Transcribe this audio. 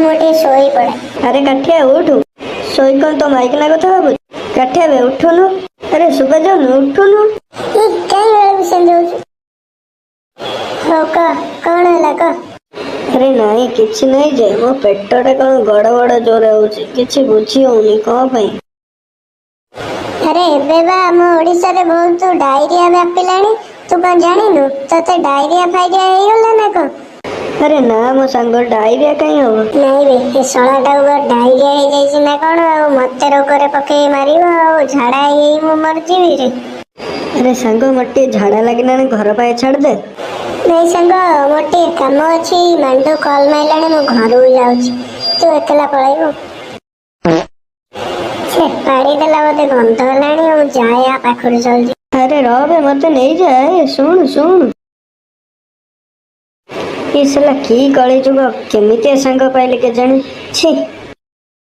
मोटे सोई पड़े। अरे काठिया उठ, सोई कौन तो माइक ना कथा बाबू काठिया बे उठुनु। अरे सुबह जाओ न उठुनु। ये कई वाला विषय दो हो का कौन है का? अरे नहीं किछि नहीं जे मो पेटटा कौन गड़बड़ जोरे होछि किछि बुझी होनी को भाई। अरे एबे बा हम ओडिसा रे बहुत डायरिया व्यापिलानी तू कौन जानिनु तते डायरिया फायरिया हेइगला ना को? अरे ना मो संग डायरिया कहीं हो नहीं बे ए सळाटा डायरिया हे जाइछि ना कोन आ मते रोग रे पके मारिबो आ झाड़ा हेइ मु मर जीवी रे। अरे संग मट्टी झाड़ा लगना ने घर पाए छाड़ दे। नहीं संग मोटे काम अछि मंडो कॉल माइलाने मु घरु जाउछि तू एकला पळाइबो। छे पाड़ी देला मते गंध हलानी मु जाय आ पाखुर जल्दी। अरे रह बे मते नहीं जाए सुन सुन इसला की गली जुग केमिते संग पाइले के जानी छी।